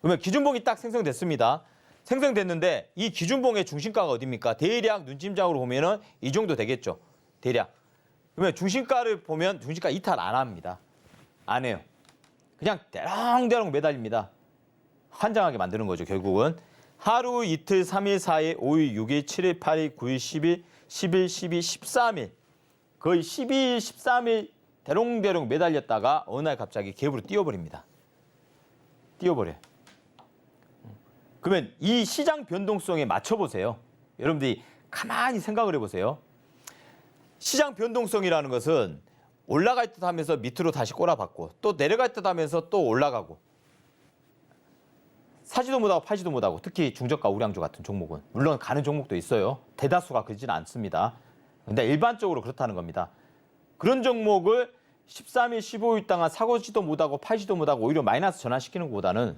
그러면 기준봉이 딱 생성됐습니다. 생성됐는데 이 기준봉의 중심가가 어디입니까? 대략 눈찜장으로 보면은 이 정도 되겠죠. 대략. 그러면 중심가를 보면 중심가 이탈 안 합니다. 안 해요. 그냥 대롱대롱 매달립니다. 환장하게 만드는 거죠, 결국은. 하루, 이틀, 3일, 4일, 5일, 6일, 7일, 8일, 9일, 10일, 11, 12, 13일. 거의 12일, 13일 대롱대롱 매달렸다가 어느 날 갑자기 갭으로 뛰어버립니다. 뛰어버려요. 그러면 이 시장 변동성에 맞춰보세요. 여러분들이 가만히 생각을 해보세요. 시장 변동성이라는 것은 올라갈 듯 하면서 밑으로 다시 꼬라박고 또 내려갈 듯 하면서 또 올라가고 사지도 못하고 팔지도 못하고 특히 중저가 우량주 같은 종목은 물론 가는 종목도 있어요. 대다수가 그러지는 않습니다. 근데 일반적으로 그렇다는 겁니다. 그런 종목을 13일, 15일 동안 사고지도 못하고 팔지도 못하고 오히려 마이너스 전환시키는 것보다는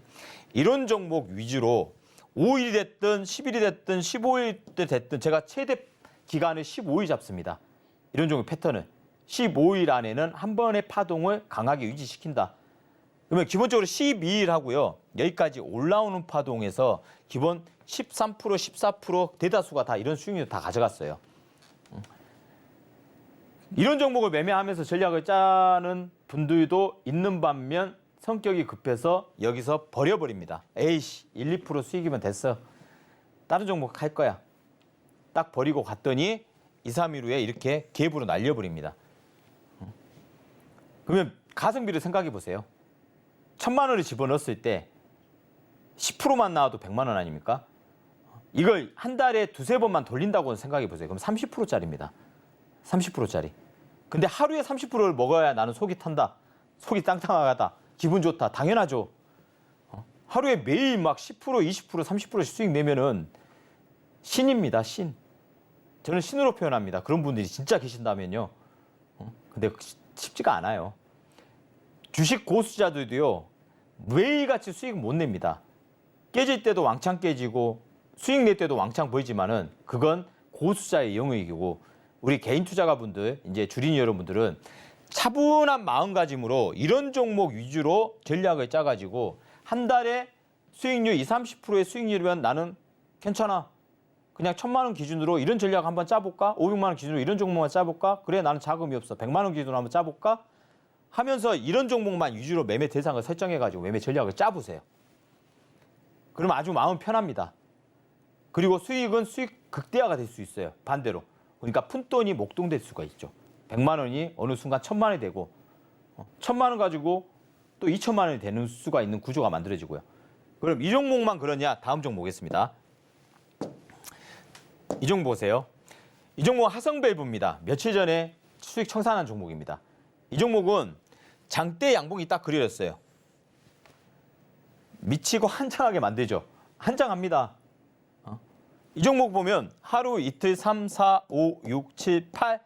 이런 종목 위주로 5일이 됐든 10일이 됐든 15일 때 됐든 제가 최대 기간을 15일 잡습니다. 이런 종목 패턴은 15일 안에는 한 번의 파동을 강하게 유지시킨다. 그러면 기본적으로 12일 하고요. 여기까지 올라오는 파동에서 기본 13%, 14% 대다수가 다 이런 수익률 다 가져갔어요. 이런 종목을 매매하면서 전략을 짜는 분들도 있는 반면 성격이 급해서 여기서 버려버립니다. 에이씨 1, 2% 수익이면 됐어. 다른 종목 할 거야. 딱 버리고 갔더니 2, 3일 후에 이렇게 갭으로 날려버립니다. 그러면 가성비를 생각해 보세요. 1,000만 원을 집어넣었을 때 10%만 나와도 100만 원 아닙니까? 이걸 한 달에 두세 번만 돌린다고 생각해 보세요. 그럼 30%짜리입니다. 30%짜리. 근데 하루에 30%를 먹어야 나는 속이 탄다. 속이 땅땅하다. 기분 좋다. 당연하죠. 하루에 매일 막 10%, 20%, 30%씩 수익 내면은 신입니다. 신. 저는 신으로 표현합니다. 그런 분들이 진짜 계신다면요. 근데 쉽지가 않아요. 주식 고수자들도요. 매일같이 수익 못 냅니다. 깨질 때도 왕창 깨지고 수익 낼 때도 왕창 보이지만은 그건 고수자의 영역이고 우리 개인 투자가분들, 이제 주린이 여러분들은 차분한 마음가짐으로 이런 종목 위주로 전략을 짜가지고 한 달에 수익률 20, 30%의 수익률이면 나는 괜찮아. 그냥 1,000만 원 기준으로 이런 전략 한번 짜볼까? 500만 원 기준으로 이런 종목만 짜볼까? 그래 나는 자금이 없어. 100만 원 기준으로 한번 짜볼까? 하면서 이런 종목만 위주로 매매 대상을 설정해가지고 매매 전략을 짜보세요. 그럼 아주 마음 편합니다. 그리고 수익은 수익 극대화가 될 수 있어요. 반대로. 그러니까 푼돈이 목동될 수가 있죠. 100만 원이 어느 순간 1,000만 원이 되고 1,000만 원 가지고 또 2,000만 원이 되는 수가 있는 구조가 만들어지고요. 그럼 이 종목만 그러냐? 다음 종목 보겠습니다. 이 종목 보세요. 이 종목은 하성밸브입니다. 며칠 전에 수익 청산한 종목입니다. 이 종목은 장대 양봉이 딱 그려졌어요. 미치고 한장하게 만들죠. 한장합니다. 이 종목 보면 하루, 이틀, 3, 4, 5, 6, 7, 8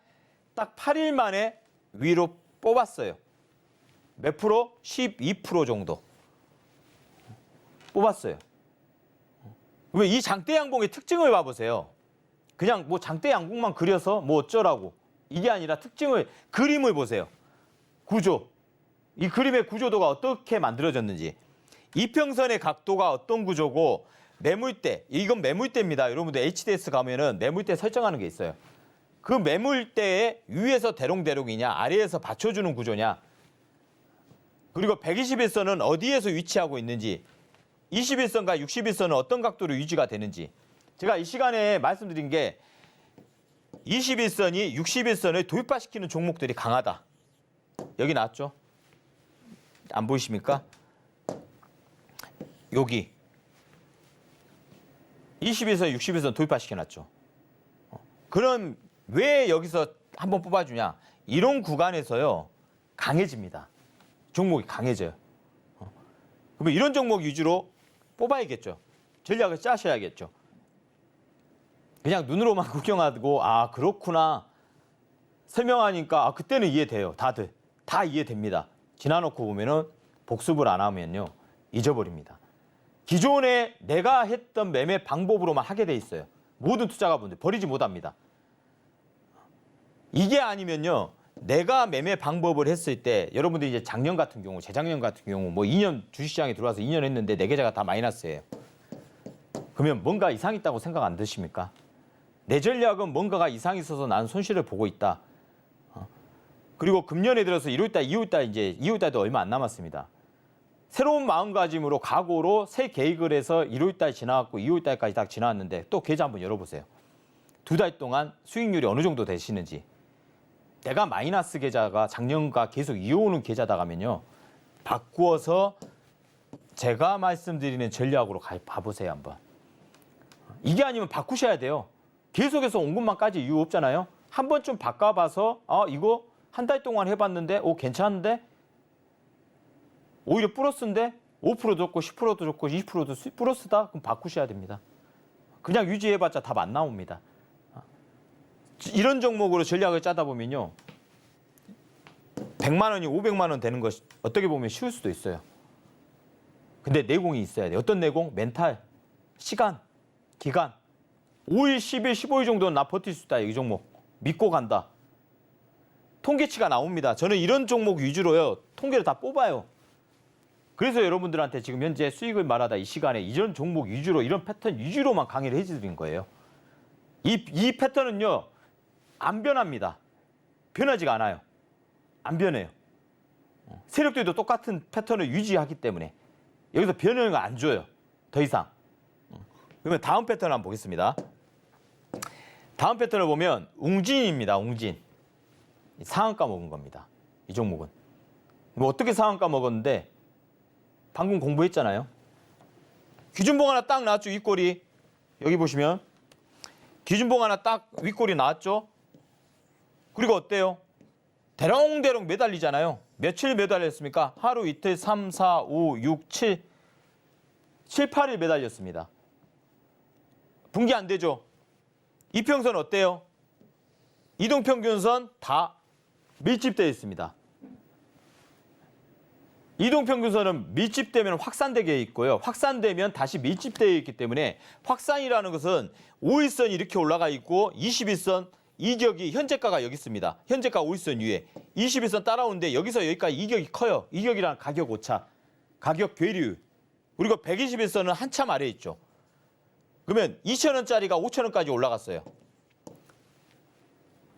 딱 8일 만에 위로 뽑았어요. 몇 프로? 12% 정도 뽑았어요. 왜 이 장대 양봉의 특징을 봐보세요. 그냥 뭐 장대 양봉만 그려서 뭐 어쩌라고 이게 아니라 특징을 그림을 보세요. 구조. 이 그림의 구조도가 어떻게 만들어졌는지 이평선의 각도가 어떤 구조고 매물대, 이건 매물대입니다. 여러분들 HDS 가면은 매물대 설정하는 게 있어요. 그 매물대에 위에서 대롱대롱이냐 아래에서 받쳐주는 구조냐 그리고 121선은 어디에서 위치하고 있는지 21선과 61선은 어떤 각도로 유지가 되는지 제가 이 시간에 말씀드린 게 21선이 61선을 돌파시키는 종목들이 강하다. 여기 나왔죠? 안 보이십니까? 여기 21선, 61선 돌파시켜놨죠. 그럼 왜 여기서 한번 뽑아주냐. 이런 구간에서요. 강해집니다. 종목이 강해져요. 그러면 이런 종목 위주로 뽑아야겠죠. 전략을 짜셔야겠죠. 그냥 눈으로만 구경하고 아 그렇구나 설명하니까 아, 그때는 이해돼요. 다들 다 이해됩니다. 지나놓고 보면은 복습을 안 하면요 잊어버립니다. 기존에 내가 했던 매매 방법으로만 하게 돼 있어요. 모든 투자가분들 버리지 못합니다. 이게 아니면요 내가 매매 방법을 했을 때 여러분들이 이제 작년 같은 경우 재작년 같은 경우 뭐 2년 주식시장에 들어와서 2년 했는데 내 계좌가 다 마이너스예요. 그러면 뭔가 이상 있다고 생각 안 드십니까? 내 전략은 뭔가가 이상이 있어서 나는 손실을 보고 있다. 그리고 금년에 들어서 1월달, 2월달 이제 2월달도 얼마 안 남았습니다. 새로운 마음가짐으로 각오로 새 계획을 해서 1월달 지나갔고 2월달까지 딱 지나왔는데 또 계좌 한번 열어보세요. 2달 동안 수익률이 어느 정도 되시는지. 내가 마이너스 계좌가 작년과 계속 이어오는 계좌다 가면요. 바꾸어서 제가 말씀드리는 전략으로 봐보세요 한번. 이게 아니면 바꾸셔야 돼요. 계속해서 온 것만까지 이유 없잖아요. 한 번쯤 바꿔봐서 아 이거 한 달 동안 해봤는데 오 괜찮은데 오히려 플러스인데 5%도 좋고 10%도 좋고 20%도 플러스다? 그럼 바꾸셔야 됩니다. 그냥 유지해봤자 답 안 나옵니다. 이런 종목으로 전략을 짜다 보면요. 100만 원이 500만 원 되는 것이 어떻게 보면 쉬울 수도 있어요. 근데 내공이 있어야 돼요. 어떤 내공? 멘탈, 시간, 기간. 5일, 10일, 15일 정도는 나 버틸 수 있다. 이 종목. 믿고 간다. 통계치가 나옵니다. 저는 이런 종목 위주로요. 통계를 다 뽑아요. 그래서 여러분들한테 지금 현재 수익을 말하다 이 시간에 이런 종목 위주로 이런 패턴 위주로만 강의를 해드린 거예요. 이 패턴은요. 안 변합니다. 변하지가 않아요. 안 변해요. 세력들도 똑같은 패턴을 유지하기 때문에 여기서 변형을 안 줘요. 더 이상. 그러면 다음 패턴을 한번 보겠습니다. 다음 패턴을 보면 웅진입니다. 웅진. 상한가 먹은 겁니다. 이 종목은. 뭐 어떻게 상한가 먹었는데 방금 공부했잖아요. 기준봉 하나 딱 나왔죠. 윗꼬리. 여기 보시면 기준봉 하나 딱 윗꼬리 나왔죠. 그리고 어때요? 대롱대롱 매달리잖아요. 며칠 매달렸습니까? 하루, 이틀, 3, 4, 5, 6, 7, 8일 매달렸습니다. 분기 안 되죠? 이평선 어때요? 이동평균선 다 밀집되어 있습니다. 이동평균선은 밀집되면 확산되게 있고요. 확산되면 다시 밀집되어 있기 때문에 확산이라는 것은 5일선이 이렇게 올라가 있고 21선 이격이 현재가가 여기 있습니다. 현재가 5일선 위에 21선 따라오는데 여기서 여기까지 이격이 커요. 이격이란 가격 오차, 가격 괴류. 그리고 121선은 한참 아래에 있죠. 그러면 2,000원짜리가 5,000원까지 올라갔어요.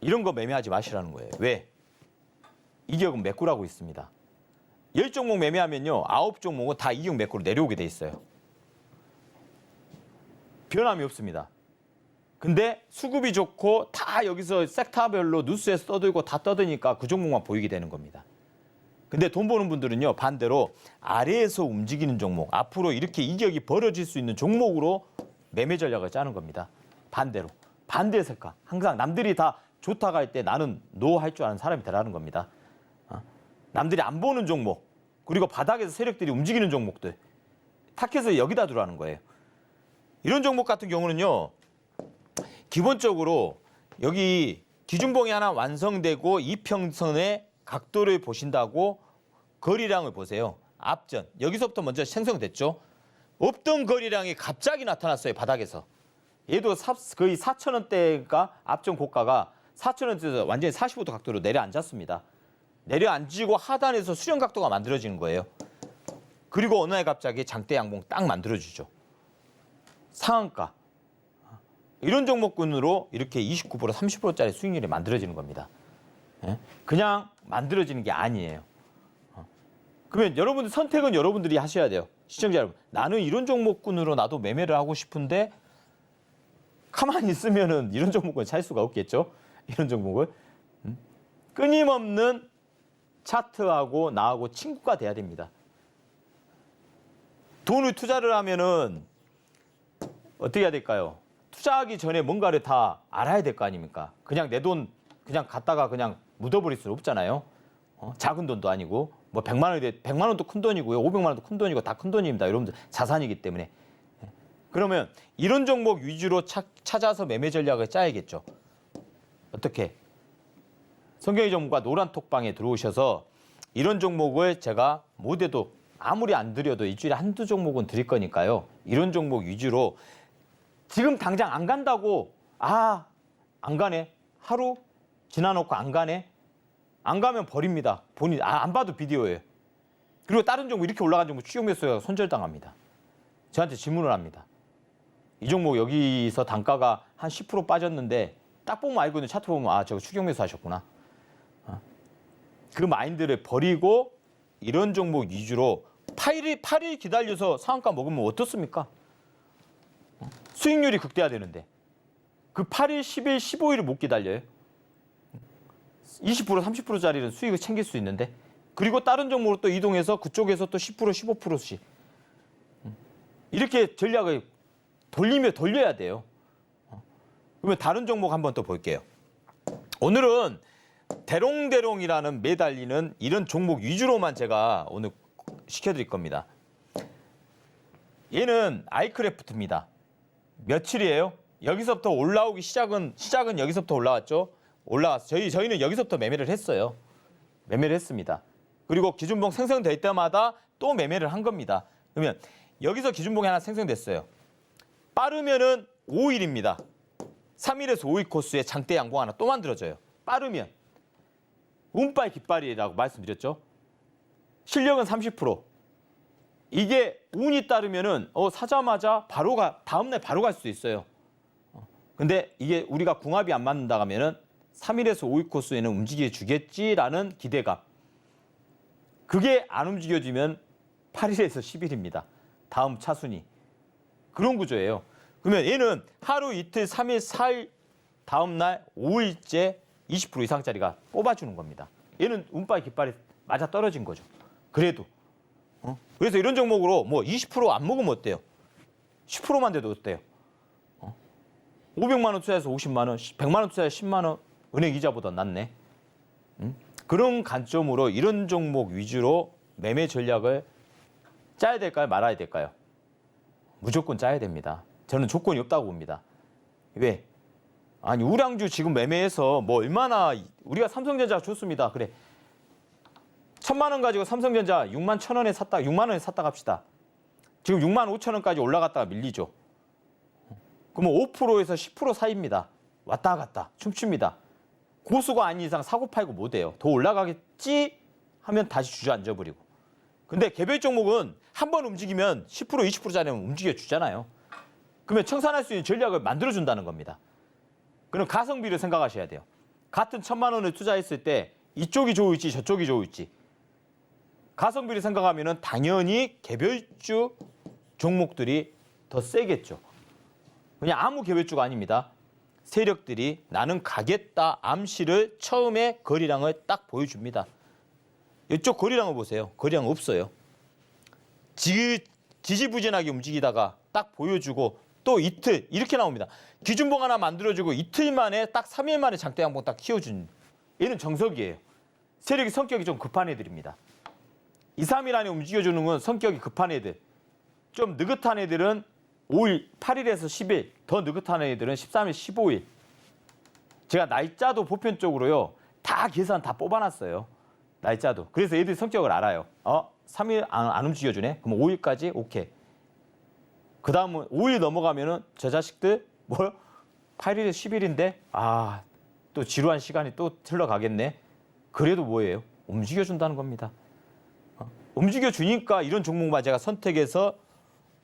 이런 거 매매하지 마시라는 거예요. 왜? 이격은 메꾸라고 있습니다. 10종목 매매하면요. 9종목은 다 이격 메꾸로 내려오게 돼 있어요. 변함이 없습니다. 근데 수급이 좋고 다 여기서 섹터별로 뉴스에서 떠들고 다 떠드니까 그 종목만 보이게 되는 겁니다. 근데 돈 버는 분들은요. 반대로 아래에서 움직이는 종목, 앞으로 이렇게 이격이 벌어질 수 있는 종목으로 매매 전략을 짜는 겁니다. 반대로. 반대의 색깔. 항상 남들이 다 좋다고 할 때 나는 노 할 줄 아는 사람이 되라는 겁니다. 남들이 안 보는 종목, 그리고 바닥에서 세력들이 움직이는 종목들. 타켓을 여기다 두라는 거예요. 이런 종목 같은 경우는요. 기본적으로 여기 기준봉이 하나 완성되고 이평선의 각도를 보신다고 거래량을 보세요. 앞전. 여기서부터 먼저 생성됐죠. 없던 거래량이 갑자기 나타났어요. 바닥에서. 얘도 거의 4,000원대가 앞전 고가가 4,000원대에서 완전히 45도 각도로 내려앉았습니다. 내려앉고 하단에서 수렴 각도가 만들어지는 거예요. 그리고 어느 날 갑자기 장대 양봉 딱 만들어주죠. 상한가. 이런 종목군으로 이렇게 29%, 30%짜리 수익률이 만들어지는 겁니다. 그냥 만들어지는 게 아니에요. 그러면 여러분들 선택은 여러분들이 하셔야 돼요. 시청자 여러분. 나는 이런 종목군으로 나도 매매를 하고 싶은데 가만히 있으면은 이런 종목은 살 수가 없겠죠. 이런 종목을. 끊임없는 차트하고 나하고 친구가 돼야 됩니다. 돈을 투자를 하면은 어떻게 해야 될까요? 투자하기 전에 뭔가를 다 알아야 될 거 아닙니까? 그냥 내 돈 그냥 갖다가 그냥 묻어버릴 수는 없잖아요. 작은 돈도 아니고 뭐 100만 원도 큰 돈이고요. 500만 원도 큰 돈이고 다 큰 돈입니다. 여러분들 자산이기 때문에. 그러면 이런 종목 위주로 찾아서 매매 전략을 짜야겠죠. 어떻게? 성경이 전문가 노란톡방에 들어오셔서 이런 종목을 제가 못해도 아무리 안 드려도 일주일에 한두 종목은 드릴 거니까요. 이런 종목 위주로 지금 당장 안 간다고 안 가네. 하루 지나놓고 안 가네. 안 가면 버립니다. 본인 안 봐도 비디오예요. 그리고 다른 종목 이렇게 올라간 종목 추격 매수가 손절당합니다. 저한테 질문을 합니다. 이 종목 여기서 단가가 한 10% 빠졌는데 딱 보면 알거든요. 차트 보면 저거 추격 매수 하셨구나. 그 마인드를 버리고 이런 종목 위주로 8일 기다려서 상한가 먹으면 어떻습니까? 수익률이 극대화되는데 그 8일, 10일, 15일을 못 기다려요. 20%, 30%짜리는 수익을 챙길 수 있는데 그리고 다른 종목으로 또 이동해서 그쪽에서 또 10%, 15%씩 이렇게 전략을 돌려야 돼요. 그러면 다른 종목 한번 또 볼게요. 오늘은 대롱대롱이라는 매달리는 이런 종목 위주로만 제가 오늘 시켜드릴 겁니다. 얘는 아이크래프트입니다. 며칠이에요? 여기서부터 올라오기 시작은 여기서부터 올라왔죠. 올라왔어. 저희는 여기서부터 매매를 했어요. 매매를 했습니다. 그리고 기준봉 생성될 때마다 또 매매를 한 겁니다. 그러면 여기서 기준봉이 하나 생성됐어요. 빠르면은 5일입니다. 3일에서 5일 코스에 장대 양봉 하나 또 만들어져요. 빠르면 운빨 깃발이라고 말씀드렸죠. 실력은 30%. 이게 운이 따르면은 사자마자 다음날 바로 갈 수도 있어요. 근데 이게 우리가 궁합이 안 맞는다 하면은 3일에서 5일 코스에는 움직여 주겠지라는 기대감. 그게 안 움직여지면 8일에서 10일입니다. 다음 차순위. 그런 구조예요. 그러면 얘는 하루, 이틀, 3일, 4일, 다음 날 5일째 20% 이상짜리가 뽑아주는 겁니다. 얘는 운빨 깃발이 맞아 떨어진 거죠. 그래도. 그래서 이런 종목으로 뭐 20% 안 먹으면 어때요? 10%만 돼도 어때요? 500만 원 투자해서 50만 원, 100만 원 투자해서 10만 원 은행 이자보다 낫네. 그런 관점으로 이런 종목 위주로 매매 전략을 짜야 될까요? 말아야 될까요? 무조건 짜야 됩니다. 저는 조건이 없다고 봅니다. 왜? 아니 우량주 지금 매매해서 뭐 얼마나 우리가 삼성전자 좋습니다. 그래. 1,000만 원 가지고 삼성전자 6만 1,000원에 샀다. 6만 원에 샀다 갑시다. 지금 6만 5천 원까지 올라갔다가 밀리죠. 그러면 5%에서 10% 사이입니다. 왔다 갔다 춤춥니다. 고수가 아닌 이상 사고 팔고 못해요. 더 올라가겠지 하면 다시 주저앉아 버리고. 근데 개별 종목은 한 번 움직이면 10% 20%짜리는 움직여 주잖아요. 그러면 청산할 수 있는 전략을 만들어준다는 겁니다. 그럼 가성비를 생각하셔야 돼요. 같은 1,000만 원을 투자했을 때 이쪽이 좋을지 저쪽이 좋을지 가성비를 생각하면 당연히 개별주 종목들이 더 세겠죠. 그냥 아무 개별주가 아닙니다. 세력들이 나는 가겠다 암시를 처음에 거래량을 딱 보여줍니다. 이쪽 거래량을 보세요. 거래량 없어요. 지지부진하게 움직이다가 딱 보여주고 또 이틀 이렇게 나옵니다. 기준봉 하나 만들어주고 이틀 만에 딱 3일 만에 장대 양봉 딱 키워준 얘는 정석이에요. 세력이 성격이 좀 급한 애들입니다. 2, 3일 안에 움직여주는 건 성격이 급한 애들. 좀 느긋한 애들은 5일, 8일에서 10일, 더 느긋한 애들은 13일, 15일. 제가 날짜도 보편적으로요. 다 계산 다 뽑아놨어요. 날짜도. 그래서 애들 성격을 알아요. 3일 안 움직여주네? 그럼 5일까지? 오케이. 그 다음은 5일 넘어가면은 저 자식들 8일에 10일인데 또 지루한 시간이 또 흘러가겠네. 그래도 뭐예요? 움직여준다는 겁니다. 움직여주니까 이런 종목만 제가 선택해서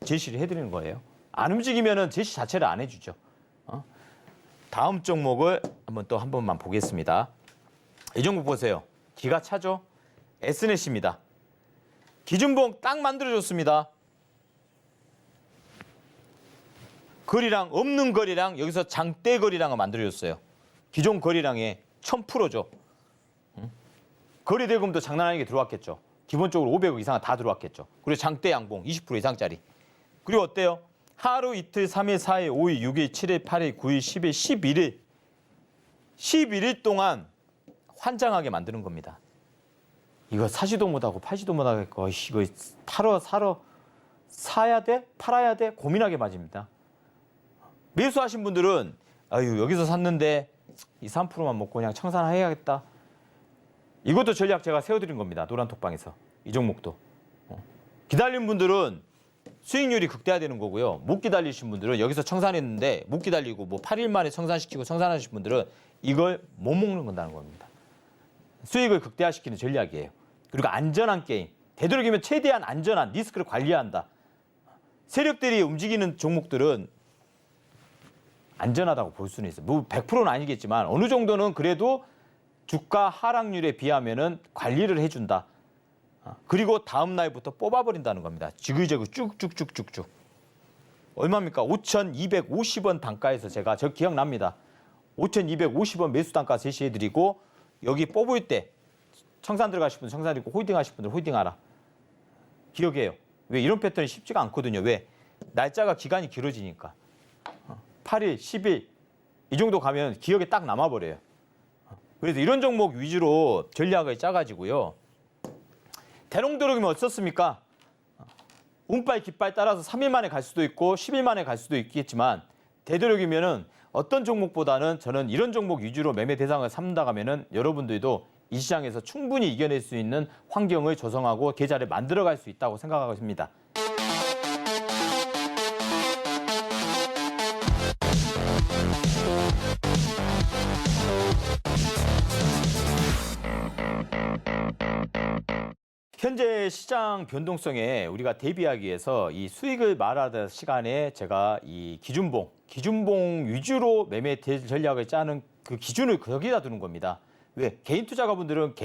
제시를 해드리는 거예요. 안 움직이면은 제시 자체를 안 해주죠. 다음 종목을 한 번만 보겠습니다. 이 종목 보세요. 기가 차죠? S넷입니다. 기준봉 딱 만들어줬습니다. 거리량 없는 거리량 여기서 장대 거리량을 만들어줬어요. 기존 거리량의 1000%죠. 거리 대금도 장난 아니게 들어왔겠죠. 기본적으로 500억 이상 다 들어왔겠죠. 그리고 장대 양봉 20% 이상짜리. 그리고 어때요? 하루, 이틀, 3일, 4일, 5일, 6일, 7일, 8일, 9일, 10일, 11일. 11일 동안 환장하게 만드는 겁니다. 이거 사지도 못하고 팔지도 못하고 이거 사야 돼? 팔아야 돼? 고민하게 맞습니다. 매수하신 분들은 아유 여기서 샀는데 2, 3%만 먹고 그냥 청산해야겠다. 이것도 전략 제가 세워드린 겁니다. 노란톡방에서. 이 종목도. 기다린 분들은 수익률이 극대화되는 거고요. 못 기다리신 분들은 여기서 청산했는데 못 기다리고 뭐 8일 만에 청산시키고 청산하신 분들은 이걸 못 먹는 건다는 겁니다. 수익을 극대화시키는 전략이에요. 그리고 안전한 게임. 되도록이면 최대한 안전한 리스크를 관리한다. 세력들이 움직이는 종목들은 안전하다고 볼 수는 있어요. 뭐 100%는 아니겠지만 어느 정도는 그래도 주가 하락률에 비하면은 관리를 해준다. 그리고 다음 날부터 뽑아버린다는 겁니다. 지그재그 쭉쭉쭉쭉쭉. 얼마입니까? 5,250원 단가에서 저 기억납니다. 5,250원 매수 단가 제시해드리고 여기 뽑을 때 청산 들어가실 분들 청산드리고 홀딩 하실 분들 홀딩하라. 기억해요. 왜 이런 패턴이 쉽지가 않거든요. 왜? 날짜가 기간이 길어지니까. 8일, 10일 이 정도 가면 기억에 딱 남아버려요. 그래서 이런 종목 위주로 전략을 짜가지고요. 대롱도롱이면 어떻습니까? 운빨 깃발 따라서 3일 만에 갈 수도 있고 10일 만에 갈 수도 있겠지만 되도록이면은 어떤 종목보다는 저는 이런 종목 위주로 매매 대상을 삼는다면은 여러분들도 이 시장에서 충분히 이겨낼 수 있는 환경을 조성하고 계좌를 만들어갈 수 있다고 생각하고 있습니다. 현재 시장 변동성에 우리가 대비하기 위해서 이 수익을 말하던 시간에 제가 이 기준봉 위주로 매매 전략을 짜는 그 기준을 거기다 두는 겁니다. 왜? 개인 투자가분들은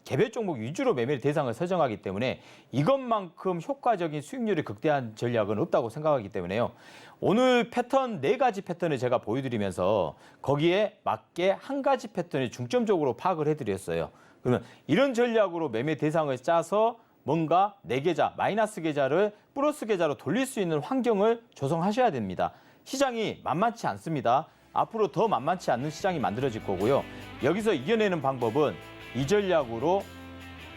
개별 종목 위주로 매매 대상을 설정하기 때문에 이것만큼 효과적인 수익률이 극대화한 전략은 없다고 생각하기 때문에요. 오늘 패턴 4가지 패턴을 제가 보여드리면서 거기에 맞게 한 가지 패턴을 중점적으로 파악을 해드렸어요. 그러면 이런 전략으로 매매 대상을 짜서 뭔가 내 계좌, 마이너스 계좌를 플러스 계좌로 돌릴 수 있는 환경을 조성하셔야 됩니다. 시장이 만만치 않습니다. 앞으로 더 만만치 않는 시장이 만들어질 거고요. 여기서 이겨내는 방법은 이 전략으로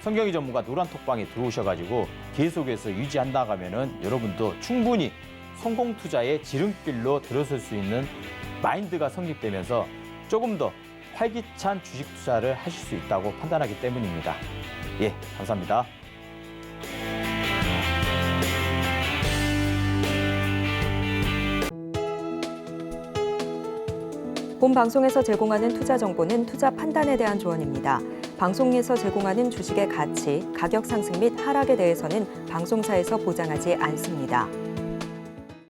성경이 전문가 노란톡방에 들어오셔가지고 계속해서 유지한다면은 여러분도 충분히 성공 투자의 지름길로 들어설 수 있는 마인드가 성립되면서 조금 더 활기찬 주식 투자를 하실 수 있다고 판단하기 때문입니다. 예, 감사합니다. 본 방송에서 제공하는 투자 정보는 투자 판단에 대한 조언입니다. 방송에서 제공하는 주식의 가치, 가격 상승 및 하락에 대해서는 방송사에서 보장하지 않습니다.